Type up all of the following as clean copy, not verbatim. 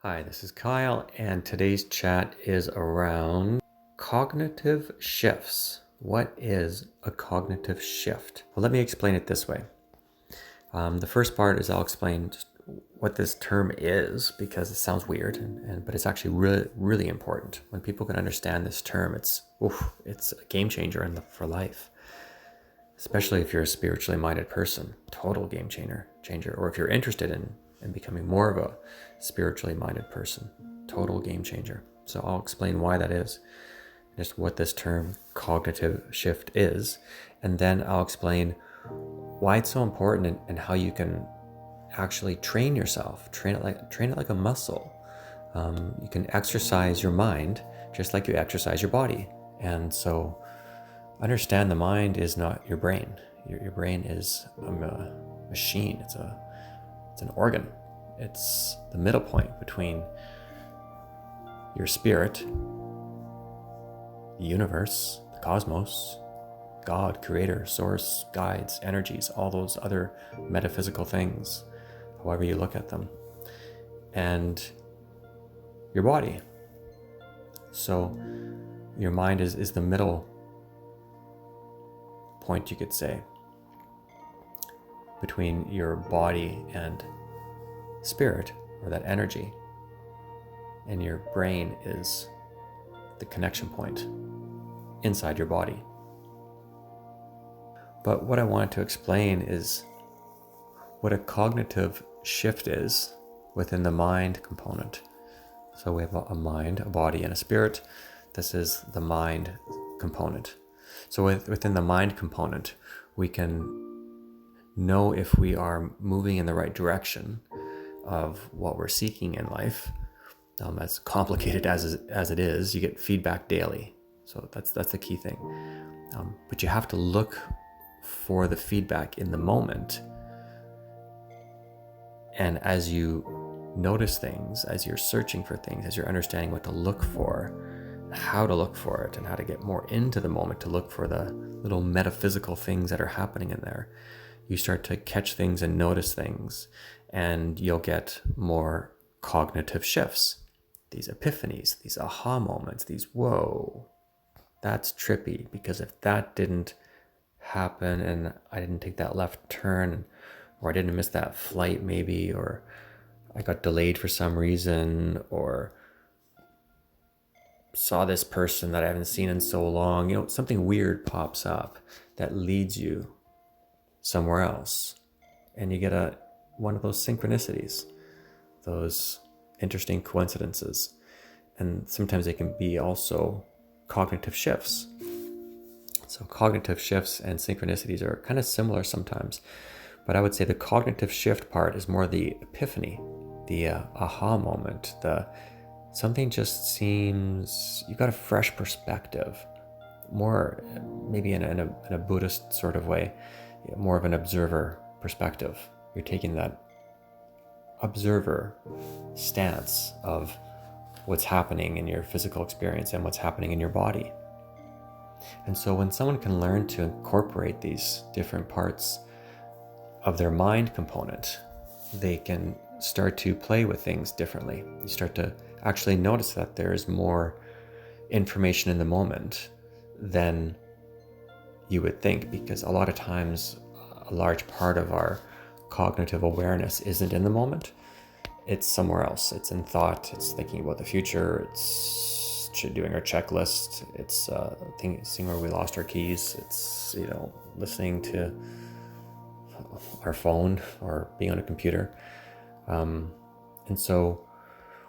Hi, this is Kyle, and today's chat is around cognitive shifts. What is a cognitive shift? Well, let me explain it this way. The first part is I'll explain just what this term is because it sounds weird, but it's actually really important. When people can understand this term, it's a game changer for life, especially if you're a spiritually minded person. Total game changer, or if you're interested in becoming more of a spiritually minded person. Total game changer. So I'll explain why that is, just what this term cognitive shift is, and then I'll explain why it's so important and how you can actually train yourself, train it like a muscle. You can exercise your mind just like you exercise your body. And so understand the mind is not your brain. Your brain is a machine. It's an organ. It's the middle point between your spirit, the universe, the cosmos, God, creator, source, guides, energies, all those other metaphysical things, however you look at them, and your body. So your mind is the middle point, you could say, between your body and spirit, or that energy, and your brain is the connection point inside your body. But what I wanted to explain is what a cognitive shift is within the mind component. So we have a mind, a body, and a spirit. This is the mind component. So within the mind component, we can know if we are moving in the right direction of what we're seeking in life. As complicated as it is, you get feedback daily. So that's the key thing. But you have to look for the feedback in the moment. And as you notice things, as you're searching for things, as you're understanding what to look for, how to look for it, and how to get more into the moment to look for the little metaphysical things that are happening in there, you start to catch things and notice things, and you'll get more cognitive shifts, these epiphanies, these aha moments, these whoa, that's trippy, because if that didn't happen and I didn't take that left turn, or I didn't miss that flight maybe, or I got delayed for some reason, or saw this person that I haven't seen in so long, something weird pops up that leads you somewhere else, and you get one of those synchronicities, those interesting coincidences. And sometimes they can be also cognitive shifts. So cognitive shifts and synchronicities are kind of similar sometimes, but I would say the cognitive shift part is more the epiphany, the aha moment, something just seems, you got a fresh perspective, more maybe in a Buddhist sort of way, more of an observer perspective. You're taking that observer stance of what's happening in your physical experience and what's happening in your body. And so when someone can learn to incorporate these different parts of their mind component, they can start to play with things differently. You start to actually notice that there's more information in the moment than you would think, because a lot of times a large part of our cognitive awareness isn't in the moment. It's somewhere else. It's in thought. It's thinking about the future. It's doing our checklist. It's seeing where we lost our keys. It's listening to our phone or being on a computer. And so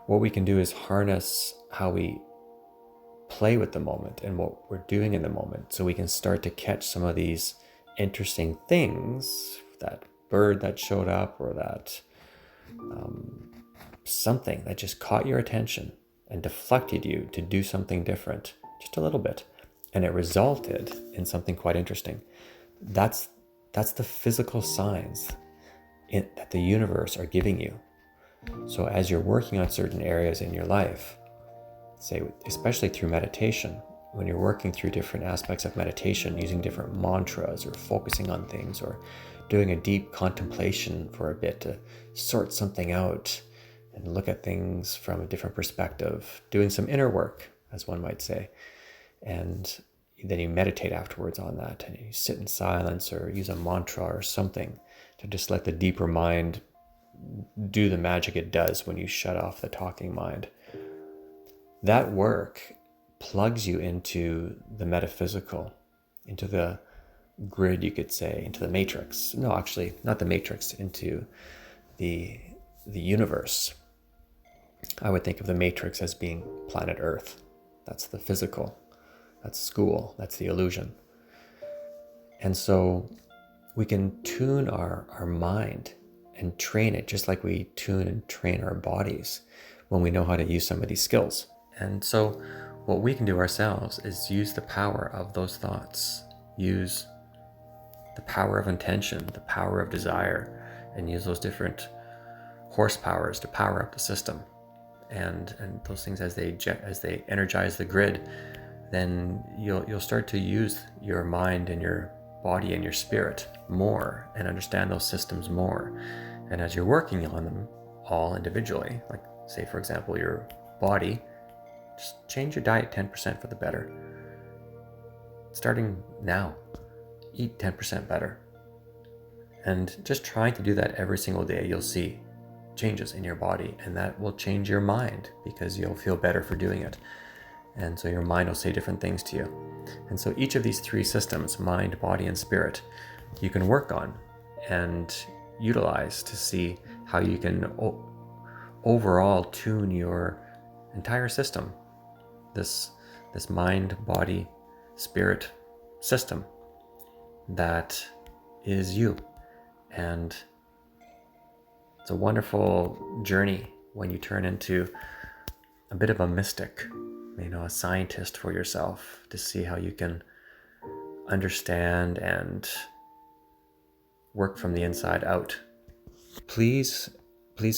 what we can do is harness how we play with the moment and what we're doing in the moment, so we can start to catch some of these interesting things, that bird that showed up, or that something that just caught your attention and deflected you to do something different, just a little bit, and it resulted in something quite interesting. That's the physical signs that the universe are giving you. So as you're working on certain areas in your life, say especially through meditation, when you're working through different aspects of meditation, using different mantras or focusing on things, or doing a deep contemplation for a bit to sort something out, and look at things from a different perspective, doing some inner work, as one might say. And then you meditate afterwards on that, and you sit in silence or use a mantra or something to just let the deeper mind do the magic it does when you shut off the talking mind. That work plugs you into the metaphysical, into the grid, you could say, into the matrix. No, actually, not the matrix, into the universe. I would think of the matrix as being planet Earth. That's the physical. That's school. That's the illusion. And so we can tune our mind and train it just like we tune and train our bodies when we know how to use some of these skills. And so what we can do ourselves is use the power of those thoughts, use the power of intention, the power of desire, and use those different horsepowers to power up the system. And those things, as they energize the grid, then you'll start to use your mind and your body and your spirit more and understand those systems more. And as you're working on them all individually, like say for example your body, just change your diet 10% for the better. Starting now, eat 10% better. And just trying to do that every single day, you'll see changes in your body, and that will change your mind because you'll feel better for doing it. And so your mind will say different things to you. And so each of these three systems, mind, body, and spirit, you can work on and utilize to see how you can overall tune your entire system, this mind, body, spirit system that is you. And it's a wonderful journey when you turn into a bit of a mystic, a scientist for yourself, to see how you can understand and work from the inside out. Please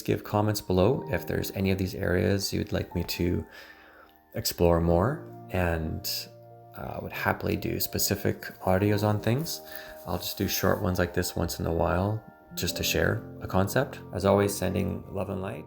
give comments below if there's any of these areas you'd like me to explore more, and I would happily do specific audios on things. I'll just do short ones like this once in a while just to share a concept. As always, sending love and light.